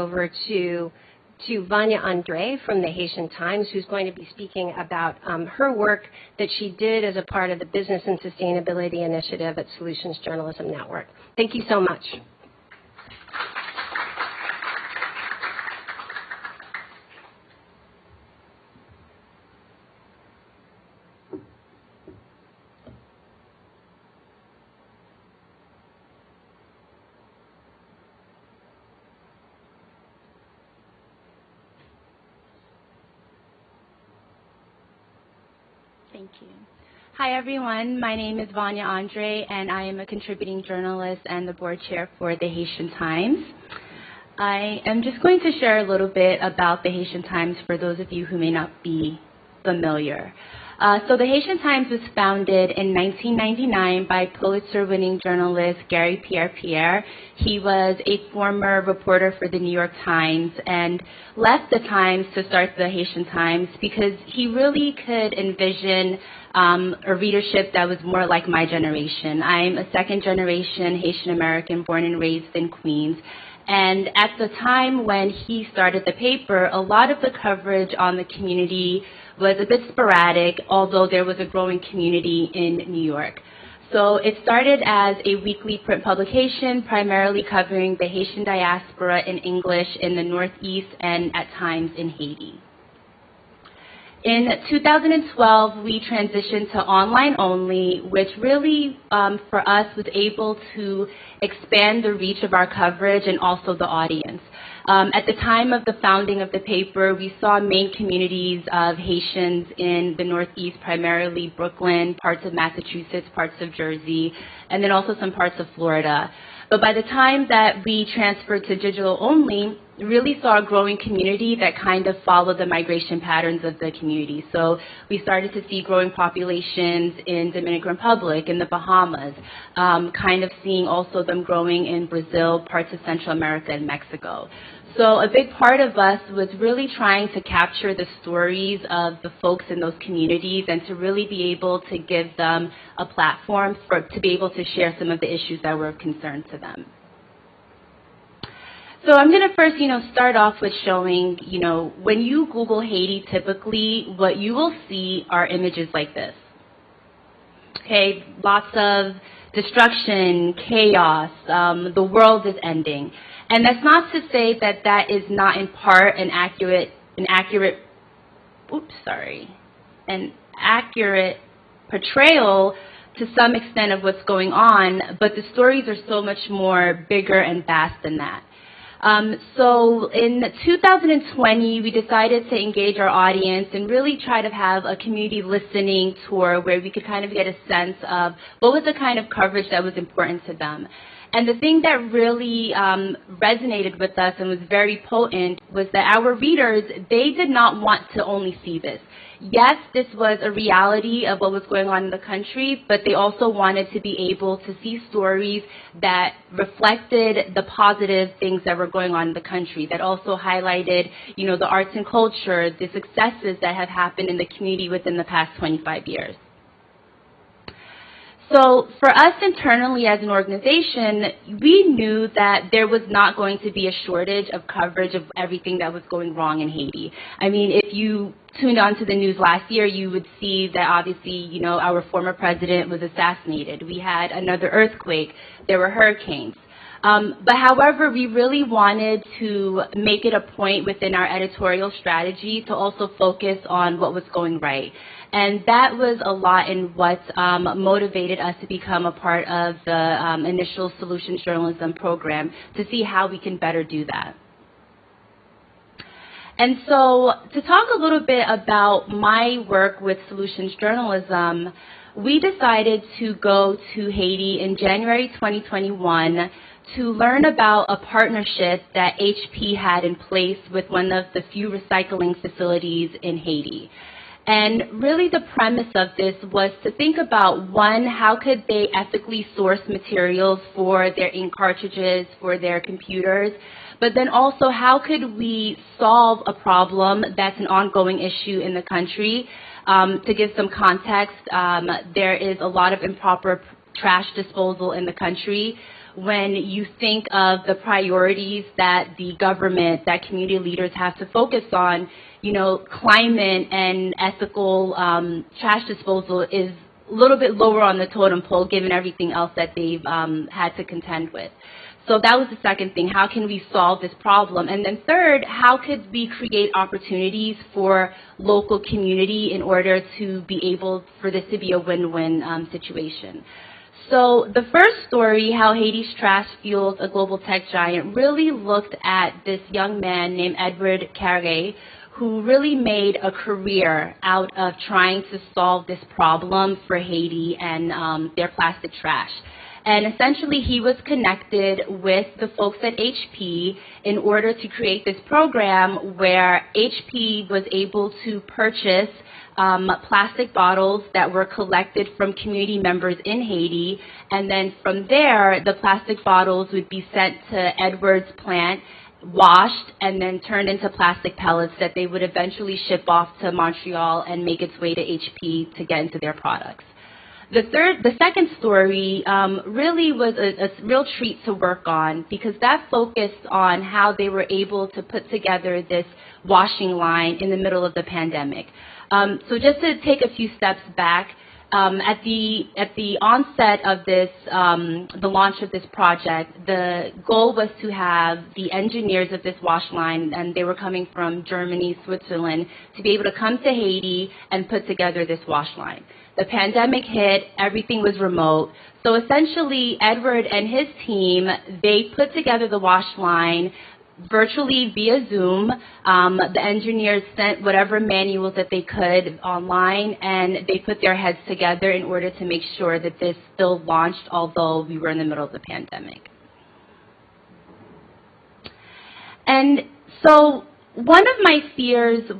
over to Vania Andre from the Haitian Times, who's going to be speaking about her work that she did as a part of the Business and Sustainability Initiative at Solutions Journalism Network. Thank you so much. Thank you. Hi, everyone. My name is Vania Andre, and I am a contributing journalist and the board chair for the Haitian Times. I am just going to share a little bit about the Haitian Times for those of you who may not be familiar. So the Haitian Times was founded in 1999 by Pulitzer-winning journalist Gary Pierre. He was a former reporter for the New York Times and left the Times to start the Haitian Times because he really could envision a readership that was more like my generation. I'm a second-generation Haitian American born and raised in Queens. And at the time when he started the paper, a lot of the coverage on the community was a bit sporadic, although there was a growing community in New York. So it started as a weekly print publication, primarily covering the Haitian diaspora in English in the Northeast and at times in Haiti. In 2012, we transitioned to online only, which really, for us, was able to expand the reach of our coverage and also the audience. At the time of the founding of the paper, we saw main communities of Haitians in the Northeast, primarily Brooklyn, parts of Massachusetts, parts of Jersey, and then also some parts of Florida. But by the time that we transferred to digital only, we really saw a growing community that kind of followed the migration patterns of the community. So we started to see growing populations in Dominican Republic, in the Bahamas, kind of seeing also them growing in Brazil, parts of Central America, and Mexico. So a big part of us was really trying to capture the stories of the folks in those communities and to really be able to give them a platform to be able to share some of the issues that were of concern to them. So I'm going to first, start off with showing, when you Google Haiti, typically what you will see are images like this. Okay, lots of destruction, chaos, the world is ending. And that's not to say that that is not in part an accurate portrayal to some extent of what's going on, but the stories are so much more bigger and vast than that. So in 2020, we decided to engage our audience and really try to have a community listening tour where we could kind of get a sense of what was the kind of coverage that was important to them. And the thing that really resonated with us and was very potent was that our readers, they did not want to only see this. Yes, this was a reality of what was going on in the country, but they also wanted to be able to see stories that reflected the positive things that were going on in the country, that also highlighted, the arts and culture, the successes that have happened in the community within the past 25 years. So for us internally as an organization, we knew that there was not going to be a shortage of coverage of everything that was going wrong in Haiti. I mean, if you tuned on to the news last year, you would see that obviously, our former president was assassinated. We had another earthquake. There were hurricanes. But however, we really wanted to make it a point within our editorial strategy to also focus on what was going right. And that was a lot in what motivated us to become a part of the initial Solutions Journalism program to see how we can better do that. And so to talk a little bit about my work with Solutions Journalism, we decided to go to Haiti in January 2021 to learn about a partnership that HP had in place with one of the few recycling facilities in Haiti. And really the premise of this was to think about, one, how could they ethically source materials for their ink cartridges, for their computers, but then also how could we solve a problem that's an ongoing issue in the country. To give some context, there is a lot of improper trash disposal in the country. when you think of the priorities that the government, that community leaders have to focus on. You know, climate and ethical trash disposal is a little bit lower on the totem pole given everything else that they've had to contend with. So that was the second thing. How can we solve this problem? And then third, how could we create opportunities for local community in order to be able for this to be a win-win situation? So the first story, how Haiti's trash fuels a global tech giant, really looked at this young man named Edward Carré, who really made a career out of trying to solve this problem for Haiti and their plastic trash. And essentially, he was connected with the folks at HP in order to create this program where HP was able to purchase plastic bottles that were collected from community members in Haiti. And then from there, the plastic bottles would be sent to Edward's plant, washed, and then turned into plastic pellets that they would eventually ship off to Montreal and make its way to HP to get into their products. The second story really was a real treat to work on because that focused on how they were able to put together this washing line in the middle of the pandemic. So just to take a few steps back, at the onset of this, the launch of this project, the goal was to have the engineers of this wash line, and they were coming from Germany, Switzerland, to be able to come to Haiti and put together this wash line. The pandemic hit, everything was remote. So essentially, Edward and his team, they put together the wash line virtually via Zoom. The engineers sent whatever manuals that they could online, and they put their heads together in order to make sure that this still launched, although we were in the middle of the pandemic. And so one of my fears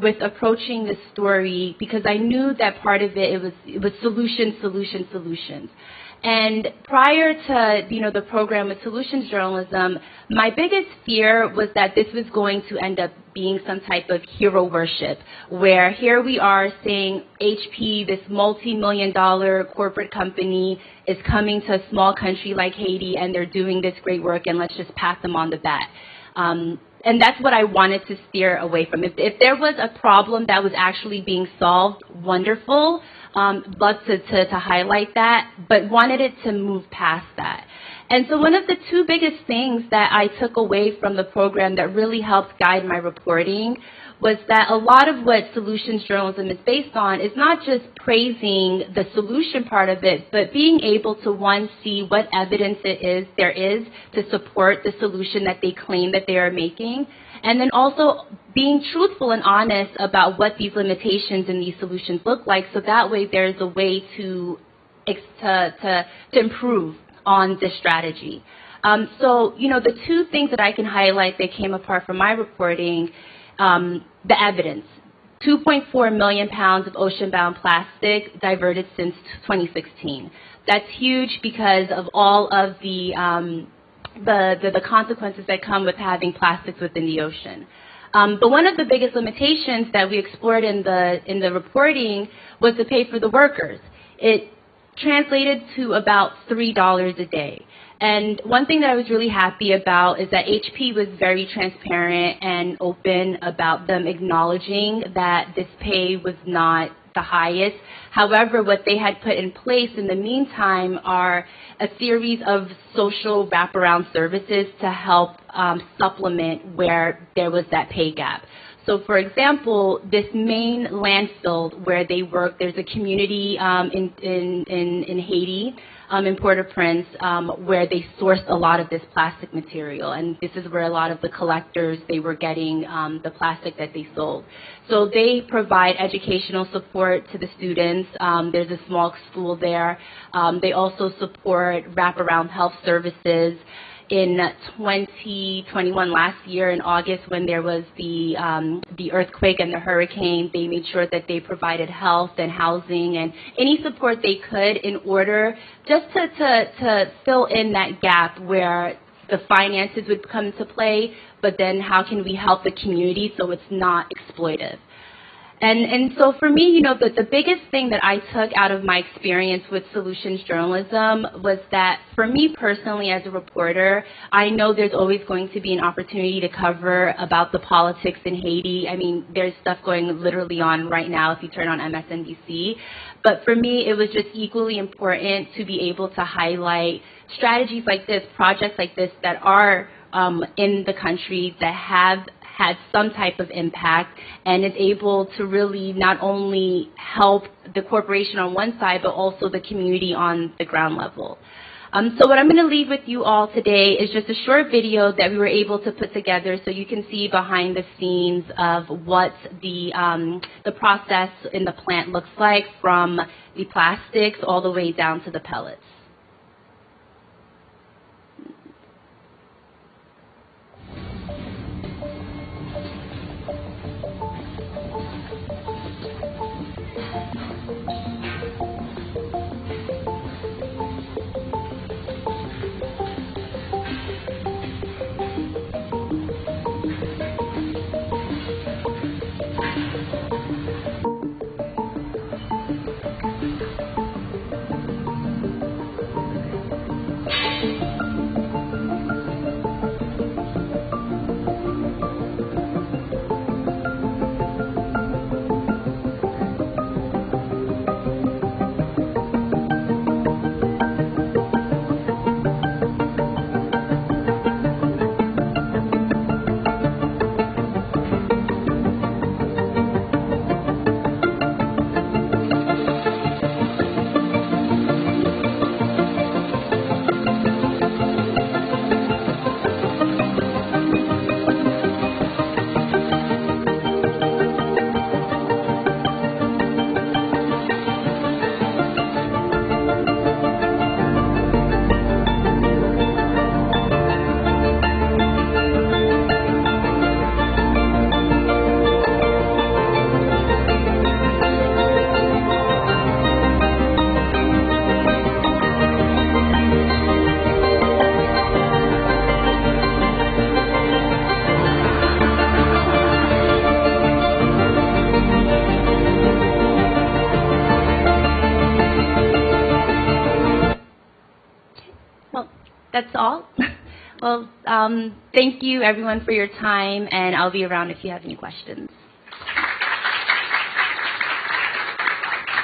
with approaching this story, because I knew that part of it was solutions. And prior to the program with solutions journalism, my biggest fear was that this was going to end up being some type of hero worship, where here we are saying HP, this multi-million-dollar corporate company, is coming to a small country like Haiti, and they're doing this great work, and let's just pat them on the back. And that's what I wanted to steer away from. If there was a problem that was actually being solved, wonderful. Love to highlight that, but wanted it to move past that. And so one of the two biggest things that I took away from the program that really helped guide my reporting was that a lot of what solutions journalism is based on is not just praising the solution part of it, but being able to, one, see what evidence there is to support the solution that they claim that they are making, and then also being truthful and honest about what these limitations in these solutions look like, so that way there's a way to improve on this strategy. So, the two things that I can highlight that came apart from my reporting, the evidence. 2.4 million pounds of ocean-bound plastic diverted since 2016. That's huge because of all of the consequences that come with having plastics within the ocean. But one of the biggest limitations that we explored in the reporting was to pay for the workers. It translated to about $3 a day. And one thing that I was really happy about is that HP was very transparent and open about them acknowledging that this pay was not the highest. However, what they had put in place in the meantime are a series of social wraparound services to help supplement where there was that pay gap. So, for example, this main landfill where they work, there's a community in Haiti, in Port-au-Prince, where they sourced a lot of this plastic material, and this is where a lot of the collectors, they were getting the plastic that they sold. So they provide educational support to the students. There's a small school there. They also support wraparound health services. In 2021, last year in August, when there was the earthquake and the hurricane, they made sure that they provided health and housing and any support they could in order just to fill in that gap where the finances would come into play, but then how can we help the community so it's not exploitive. And so for me, you know, the biggest thing that I took out of my experience with solutions journalism was that for me personally as a reporter, I know there's always going to be an opportunity to cover about the politics in Haiti. I mean, there's stuff going literally on right now if you turn on MSNBC. But for me, it was just equally important to be able to highlight strategies like this, projects like this that are in the country that have had some type of impact and is able to really not only help the corporation on one side, but also the community on the ground level. So what I'm going to leave with you all today is just a short video that we were able to put together so you can see behind the scenes of what the process in the plant looks like, from the plastics all the way down to the pellets. That's all. Well, thank you everyone for your time, and I'll be around if you have any questions.